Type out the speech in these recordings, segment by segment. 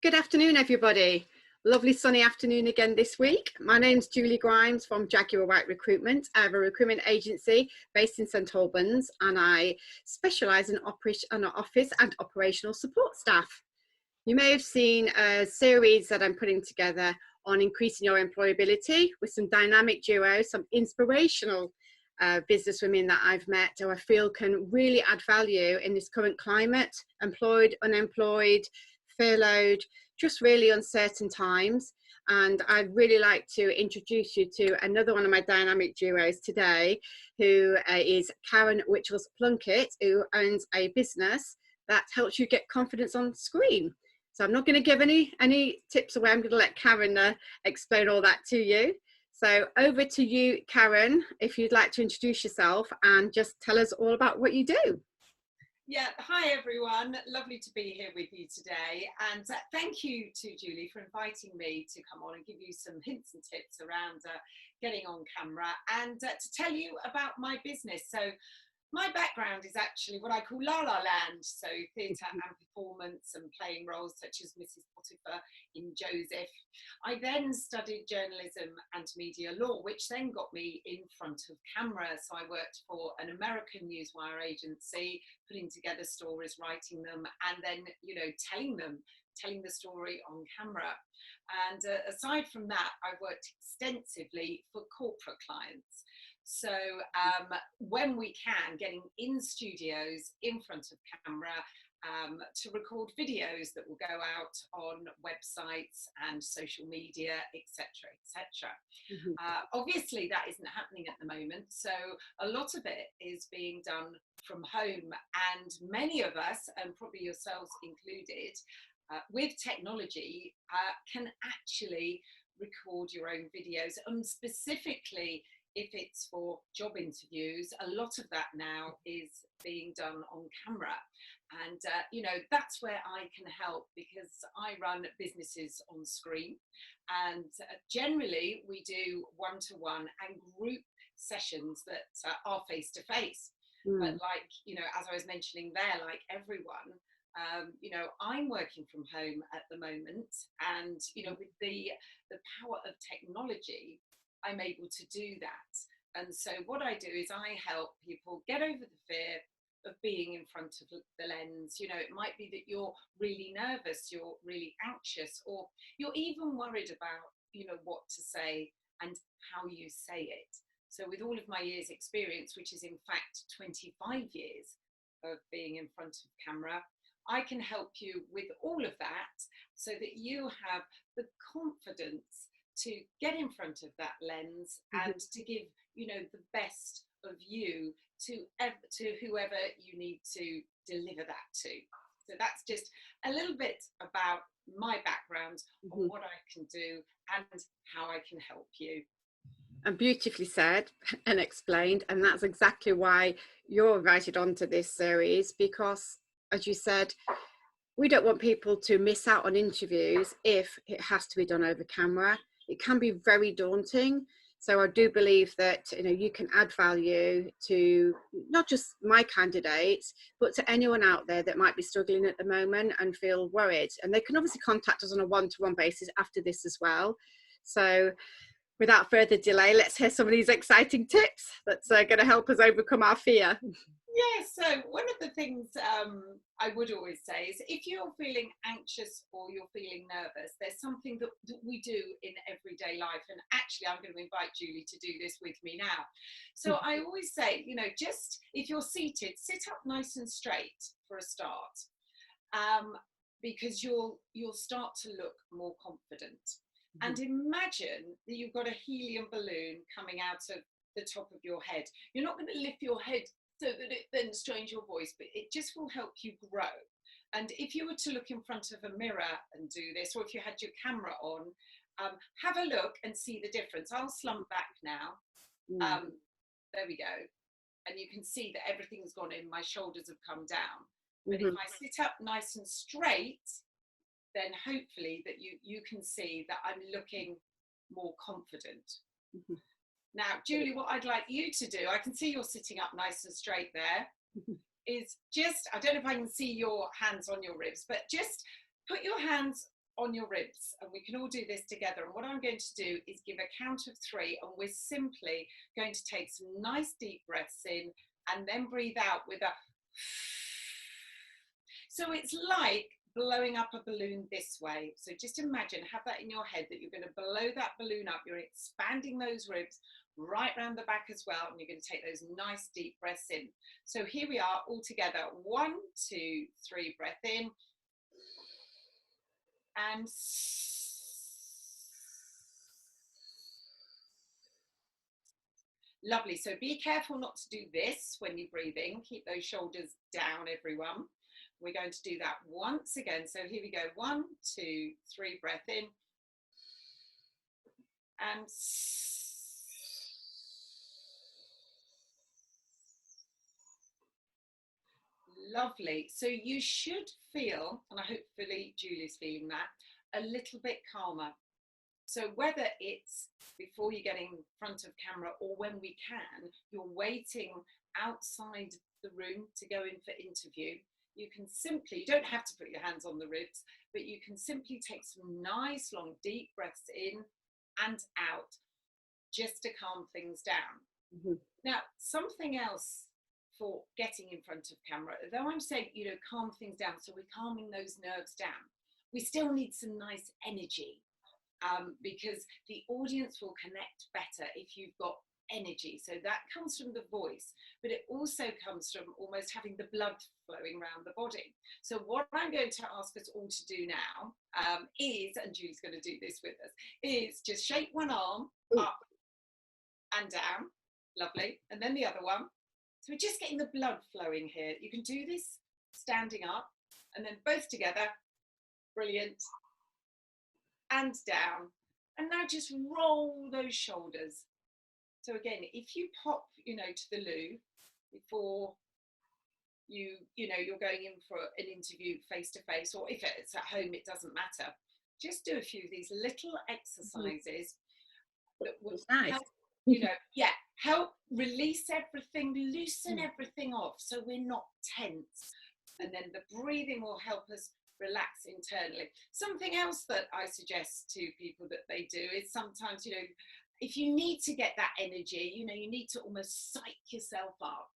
Good afternoon, everybody. Lovely sunny afternoon again this week. My name's Julie Grimes from Jaguar White Recruitment. I have a recruitment agency based in St. Albans, and I specialise in office and operational support staff. You may have seen a series that I'm putting together on increasing your employability with some dynamic duos, some inspirational business women that I've met who I feel can really add value in this current climate, employed, unemployed, furloughed, just really uncertain times. And I'd really like to introduce you to another one of my dynamic duos today, who is Karen Witchalls-Plunkett, who owns a business that helps you get confidence on screen. So I'm not going to give any tips away. I'm going to let Karen explain all that to you. So over to you, Karen, if you'd like to introduce yourself and just tell us all about what you do. Yeah, hi everyone. Lovely to be here with you today. And thank you to Julie for inviting me to come on and give you some hints and tips around getting on camera and to tell you about my business. So my background is actually what I call La La Land, so theatre and performance and playing roles such as Mrs. Potiphar in Joseph. I then studied journalism and media law, which then got me in front of camera. So I worked for an American newswire agency, putting together stories, writing them, and then, telling the story on camera. And aside from that, I worked extensively for corporate clients. So when we can, getting in studios in front of camera to record videos that will go out on websites and social media, etc., etc. Obviously, that isn't happening at the moment. So a lot of it is being done from home, and many of us, and probably yourselves included, with technology, can actually record your own videos, and specifically if it's for job interviews, a lot of that now is being done on camera. And, that's where I can help, because I run businesses on screen. And generally, we do one-to-one and group sessions that are face-to-face. But as I was mentioning there, like everyone, I'm working from home at the moment. And, with the power of technology, I'm able to do that. And so what I do is I help people get over the fear of being in front of the lens. It might be that you're really nervous, you're really anxious, or you're even worried about, what to say and how you say it. So with all of my years experience, which is in fact 25 years of being in front of camera, I can help you with all of that so that you have the confidence to get in front of that lens and to give, the best of you to whoever you need to deliver that to. So that's just a little bit about my background on what I can do and how I can help you. And beautifully said and explained. And that's exactly why you're invited onto this series, because, as you said, we don't want people to miss out on interviews if it has to be done over camera. It can be very daunting. So I do believe that, you can add value to not just my candidates, but to anyone out there that might be struggling at the moment and feel worried. And they can obviously contact us on a one-to-one basis after this as well. So without further delay, let's hear some of these exciting tips that's going to help us overcome our fear. Yeah, so one of the things I would always say is if you're feeling anxious or you're feeling nervous, there's something that we do in everyday life. And actually, I'm going to invite Julie to do this with me now. So I always say, just if you're seated, sit up nice and straight for a start, because you'll start to look more confident. And imagine that you've got a helium balloon coming out of the top of your head. You're not going to lift your head so that it then strains your voice, but it just will help you grow. And if you were to look in front of a mirror and do this, or if you had your camera on, have a look and see the difference. I'll slump back now. There we go. And you can see that everything's gone in, my shoulders have come down. But if I sit up nice and straight, then hopefully that you can see that I'm looking more confident. Now, Julie, what I'd like you to do, I can see you're sitting up nice and straight there, is just, I don't know if I can see your hands on your ribs, but just put your hands on your ribs, and we can all do this together. And what I'm going to do is give a count of 3, and we're simply going to take some nice deep breaths in and then breathe out with a. So it's like blowing up a balloon this way. So just imagine, have that in your head, that you're going to blow that balloon up. You're expanding those ribs right round the back as well, and you're going to take those nice deep breaths in. So here we are all together. 1, 2, 3, breath in. And lovely. So be careful not to do this when you're breathing. Keep those shoulders down, everyone. We're going to do that once again. So here we go. 1, 2, 3, breath in. And lovely. So you should feel, and hopefully Julie's feeling that, a little bit calmer. So whether it's before you get in front of camera or when we can, you're waiting outside the room to go in for interview, you can simply, you don't have to put your hands on the ribs, but you can simply take some nice long deep breaths in and out just to calm things down. Mm-hmm. Now, something else for getting in front of camera, though I'm saying, you know, calm things down, so we're calming those nerves down, we still need some nice energy, because the audience will connect better if you've got energy. So that comes from the voice, but it also comes from almost having the blood flowing around the body. So what I'm going to ask us all to do now is, and Julie's going to do this with us, is just shake one arm up and down, lovely, and then the other one. So we're just getting the blood flowing here. You can do this standing up, and then both together, brilliant, and down. And now just roll those shoulders. So again, if you pop, you know, to the loo before you're going in for an interview face to face, or if it's at home, it doesn't matter. Just do a few of these little exercises that will help, you know, help release everything, loosen everything off, so we're not tense. And then the breathing will help us relax internally. Something else that I suggest to people that they do is sometimes, you know, if you need to get that energy, you know, you need to almost psych yourself up,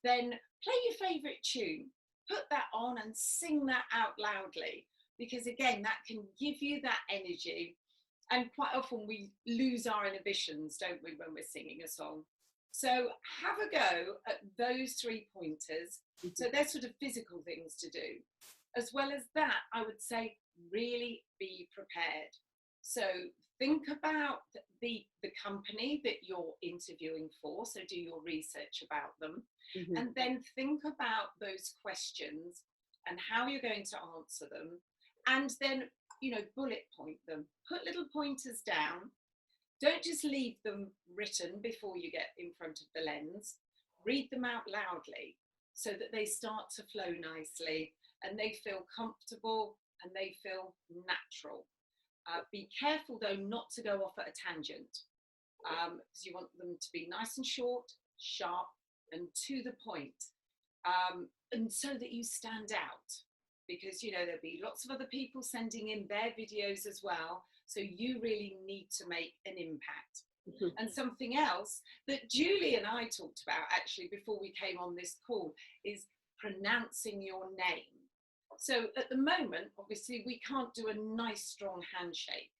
then play your favourite tune, put that on and sing that out loudly, because again, that can give you that energy. And quite often we lose our inhibitions, don't we, when we're singing a song. So have a go at those 3 pointers. So they're sort of physical things to do. As well as that, I would say, really be prepared. So think about the company that you're interviewing for, so do your research about them, and then think about those questions and how you're going to answer them, and then, you know, bullet point them, put little pointers down. Don't just leave them written before you get in front of the lens. Read them out loudly so that they start to flow nicely and they feel comfortable and they feel natural. Be careful though not to go off at a tangent, because you want them to be nice and short, sharp and to the point, and so that you stand out, because, you know, there'll be lots of other people sending in their videos as well, so you really need to make an impact. And something else that Julie and I talked about actually before we came on this call is pronouncing your name. So at the moment, obviously, we can't do a nice strong handshake.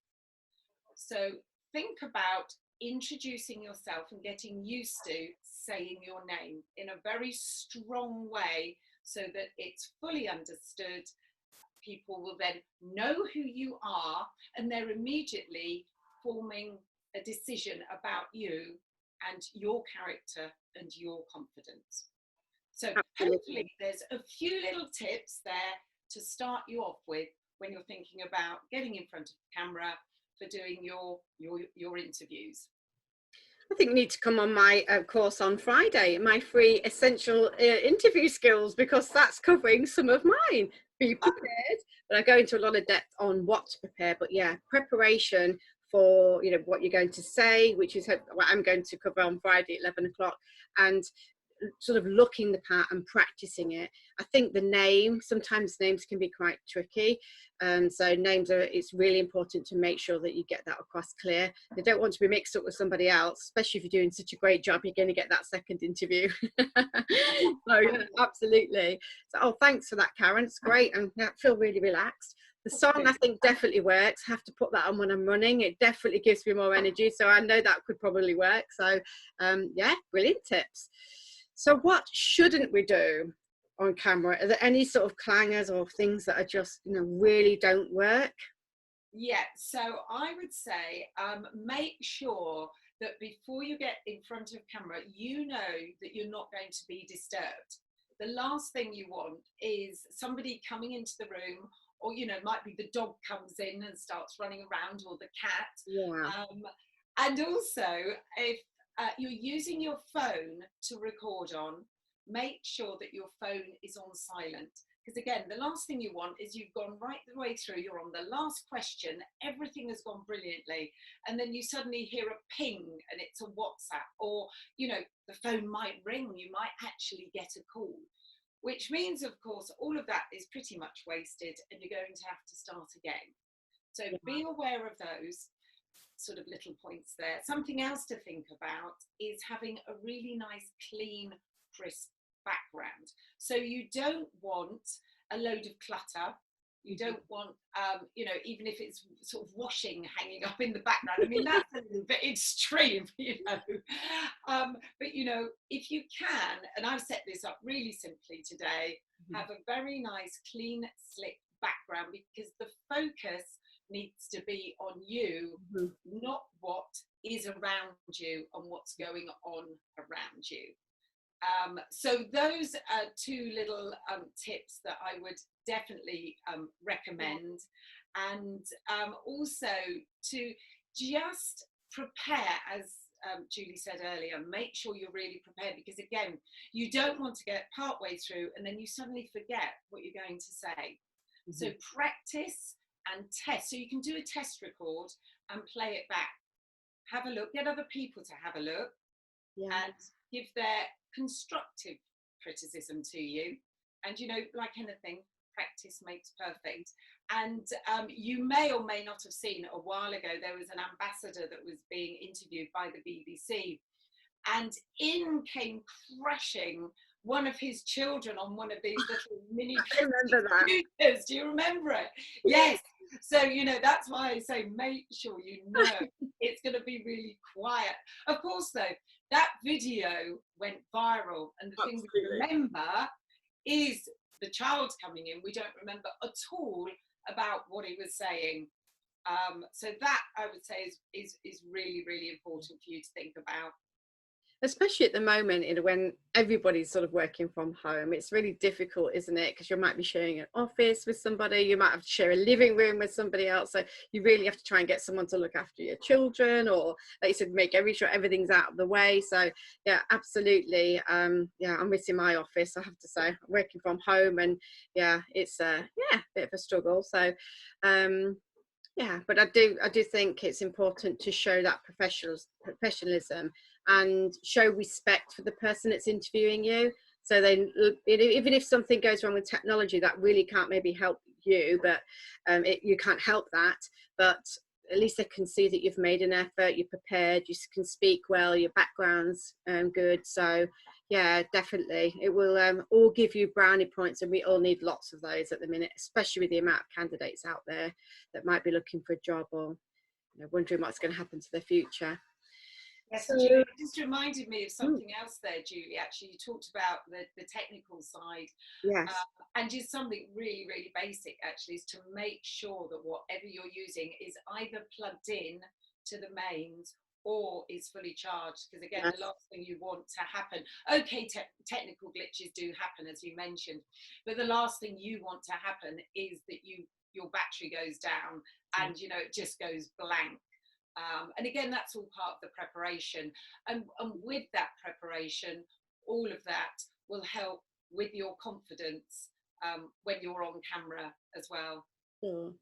So think about introducing yourself and getting used to saying your name in a very strong way so that it's fully understood. People will then know who you are and they're immediately forming a decision about you and your character and your confidence. So hopefully there's a few little tips there to start you off with when you're thinking about getting in front of the camera for doing your interviews. I think you need to come on my course on Friday, my free essential interview skills, because that's covering some of mine. Be prepared, but I go into a lot of depth on what to prepare. But yeah, preparation for, you know, what you're going to say, which is what I'm going to cover on Friday at 11 o'clock, and sort of looking the part and practicing it. I think the name, sometimes names can be quite tricky. So names it's really important to make sure that you get that across clear. They don't want to be mixed up with somebody else, especially if you're doing such a great job, you're going to get that second interview. So yeah, absolutely. So, oh, thanks for that, Karen. It's great. And I feel really relaxed. The song, I think, definitely works. I have to put that on when I'm running. It definitely gives me more energy. So I know that could probably work. So yeah, brilliant tips. So what shouldn't we do on camera? Are there any sort of clangers or things that are just, you know, really don't work? Yeah, so I would say make sure that before you get in front of camera, you know that you're not going to be disturbed. The last thing you want is somebody coming into the room, or, you know, might be the dog comes in and starts running around, or the cat. Yeah. And also, if you're using your phone to record on, make sure that your phone is on silent. Because again, the last thing you want is you've gone right the way through, you're on the last question, everything has gone brilliantly, and then you suddenly hear a ping and it's a WhatsApp, or, you know, the phone might ring, you might actually get a call, which means, of course, all of that is pretty much wasted and you're going to have to start again. So be aware of those sort of little points there. Something else to think about is having a really nice, clean, crisp background. So you don't want a load of clutter. You don't want, you know, even if it's sort of washing hanging up in the background. I mean, that's a little bit extreme, you know. But, you know, if you can, and I've set this up really simply today, have a very nice, clean, slick background, because the focus needs to be on you, not what is around you and what's going on around you. So those are two little tips that I would definitely recommend. And also to just prepare, as Julie said earlier, make sure you're really prepared, because again, you don't want to get part way through and then you suddenly forget what you're going to say. So practice and test. So you can do a test record and play it back. Have a look, get other people to have a look and give their constructive criticism to you. And, you know, like anything, practice makes perfect. And you may or may not have seen, a while ago there was an ambassador that was being interviewed by the BBC, and in came crashing one of his children on one of these little mini computers. Do you remember it? Yes. So, you know, that's why I say make sure you know it's going to be really quiet. Of course, though, that video went viral, and the thing we remember is the child coming in. We don't remember at all about what he was saying. So that, I would say, is really, really important for you to think about. Especially at the moment, you know, when everybody's sort of working from home, it's really difficult, isn't it? Because you might be sharing an office with somebody, you might have to share a living room with somebody else. So you really have to try and get someone to look after your children, or like you said, make sure everything's out of the way. So yeah, absolutely. Yeah, I'm missing my office, I have to say. I'm working from home, and yeah, it's a bit of a struggle. So yeah, but I do think it's important to show that professionalism and show respect for the person that's interviewing you. So then, even if something goes wrong with technology that really can't maybe help you, but you can't help that, but at least they can see that you've made an effort, you're prepared, you can speak well, your background's good. So yeah, definitely, it will all give you brownie points, and we all need lots of those at the minute, especially with the amount of candidates out there that might be looking for a job, or, you know, wondering what's going to happen to their future. Yes, so, Julie, it just reminded me of something else there, Julie. Actually, you talked about the technical side. Yes. And just something really, really basic, actually, is to make sure that whatever you're using is either plugged in to the mains or is fully charged. Because again, the last thing you want to happen, okay, technical glitches do happen, as you mentioned, but the last thing you want to happen is that your battery goes down and, you know, it just goes blank. And again, that's all part of the preparation. And with that preparation, all of that will help with your confidence when you're on camera as well. Sure.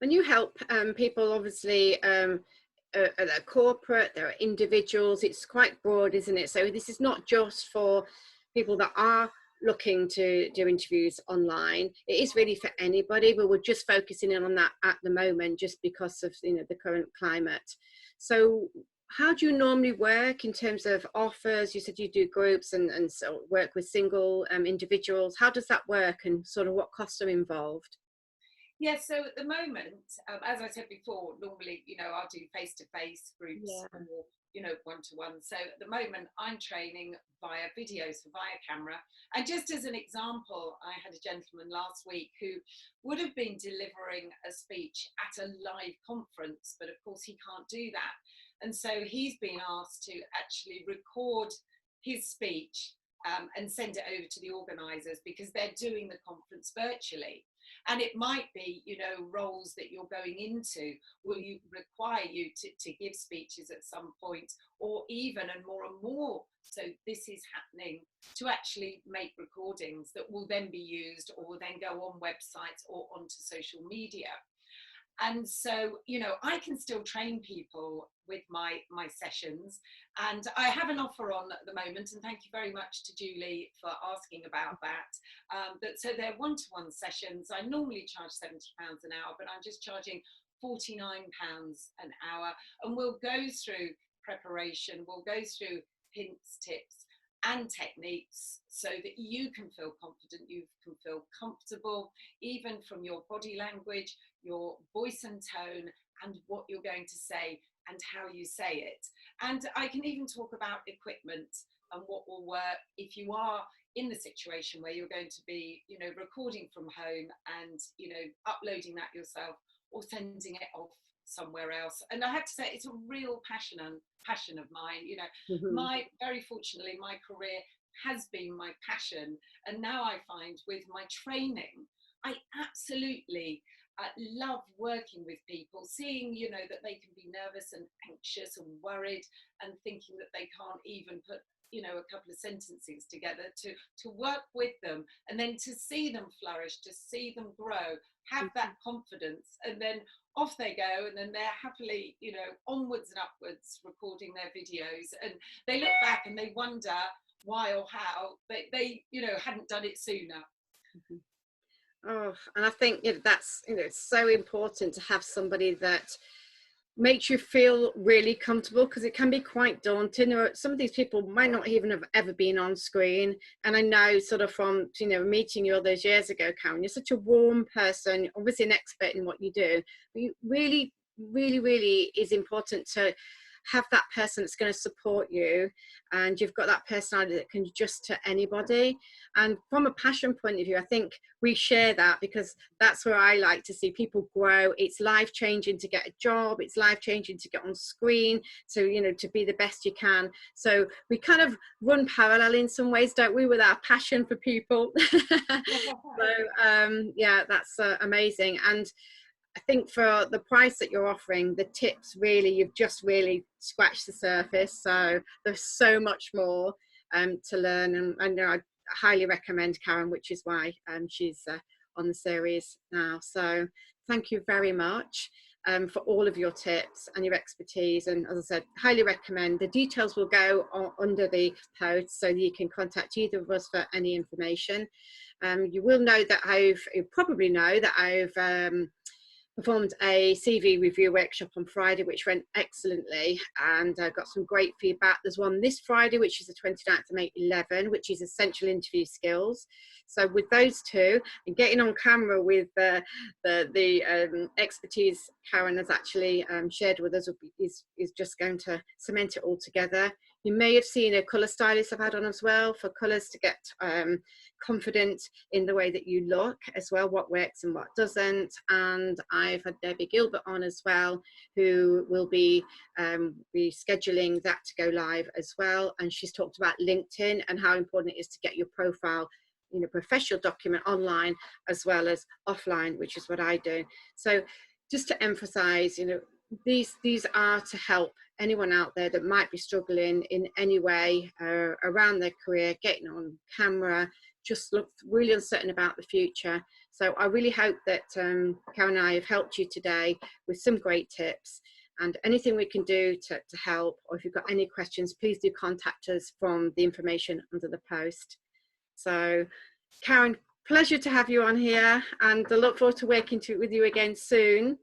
And you help people, obviously, they're corporate, they're individuals. It's quite broad, isn't it? So this is not just for people that are looking to do interviews online. It is really for anybody, but we're just focusing in on that at the moment just because of, you know, the current climate. So how do you normally work in terms of offers? You said you do groups and so work with single individuals. How does that work, and sort of what costs are involved? Yeah, so at the moment, as I said before, normally, you know, I'll do face-to-face groups Yeah. or, you know, one-to-one. So at the moment, I'm training via video, so via camera. And just as an example, I had a gentleman last week who would have been delivering a speech at a live conference, but of course he can't do that. And so he's been asked to actually record his speech and send it over to the organisers because they're doing the conference virtually. And it might be, you know, roles that you're going into will you require you to give speeches at some point, or even and more. So this is happening to actually make recordings that will then be used or will then go on websites or onto social media. And so, you know, I can still train people with my sessions, and I have an offer on at the moment, and thank you very much to Julie for asking about that. So they're one-to-one sessions. I normally charge £70 an hour, but I'm just charging £49 an hour, and we'll go through preparation, we'll go through hints, tips and techniques so that you can feel confident, you can feel comfortable, even from your body language, your voice and tone, and what you're going to say and how you say it. And I can even talk about equipment and what will work if you are in the situation where you're going to be, you know, recording from home and, you know, uploading that yourself or sending it off somewhere else. And I have to say, it's a real passion of mine. You know, very fortunately, my career has been my passion, and now I find with my training, I absolutely love working with people, seeing, you know, that they can be nervous and anxious and worried and thinking that they can't even put, you know, a couple of sentences together, to work with them and then to see them flourish, to see them grow, have that confidence, and then off they go, and then they're happily, you know, onwards and upwards recording their videos, and they look back and they wonder why or how they you know, hadn't done it sooner. Oh, and I think, you know, that's, you know, it's so important to have somebody that makes you feel really comfortable, because it can be quite daunting, or some of these people might not even have ever been on screen. And I know, sort of from, you know, meeting you all those years ago, Karen, you're such a warm person, obviously an expert in what you do, but you really is important to have that person that's going to support you, and you've got that personality that can adjust to anybody. And from a passion point of view, I think we share that, because that's where I like to see people grow. It's life changing to get a job, it's life changing to get on screen, so, you know, to be the best you can. So we kind of run parallel in some ways, don't we, with our passion for people. So yeah, that's amazing. And I think for the price that you're offering, the tips, really, you've just really scratched the surface. So there's so much more to learn. And I know I highly recommend Karen, which is why she's on the series now. So thank you very much for all of your tips and your expertise. And as I said, highly recommend. The details will go under the post, so that you can contact either of us for any information. You will know that you probably know that I've performed a CV review workshop on Friday, which went excellently, and I got some great feedback. There's one this Friday, which is the 29th of May, 11, which is essential interview skills. So with those two, and getting on camera with the expertise Karen has actually shared with us is just going to cement it all together. You may have seen a colour stylist I've had on as well, for colours to get confident in the way that you look as well, what works and what doesn't. And I've had Debbie Gilbert on as well, who will be scheduling that to go live as well. And she's talked about LinkedIn and how important it is to get your profile, you know, professional document online as well as offline, which is what I do. So just to emphasize, you know, these are to help anyone out there that might be struggling in any way around their career, getting on camera, just look really uncertain about the future. So I really hope that Karen and I have helped you today with some great tips. and anything we can do to help, or if you've got any questions, please do contact us from the information under the post. So Karen, pleasure to have you on here, and I look forward to working with you again soon.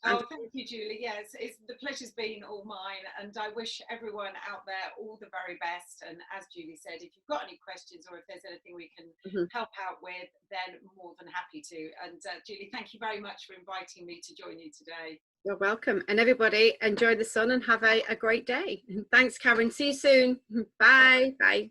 Oh, thank you, Julie. Yes, the pleasure's been all mine, and I wish everyone out there all the very best. And as Julie said, if you've got any questions or if there's anything we can help out with, then more than happy to. And Julie, thank you very much for inviting me to join you today. You're welcome. And everybody, enjoy the sun and have a great day. Thanks, Karen. See you soon. Bye. Bye.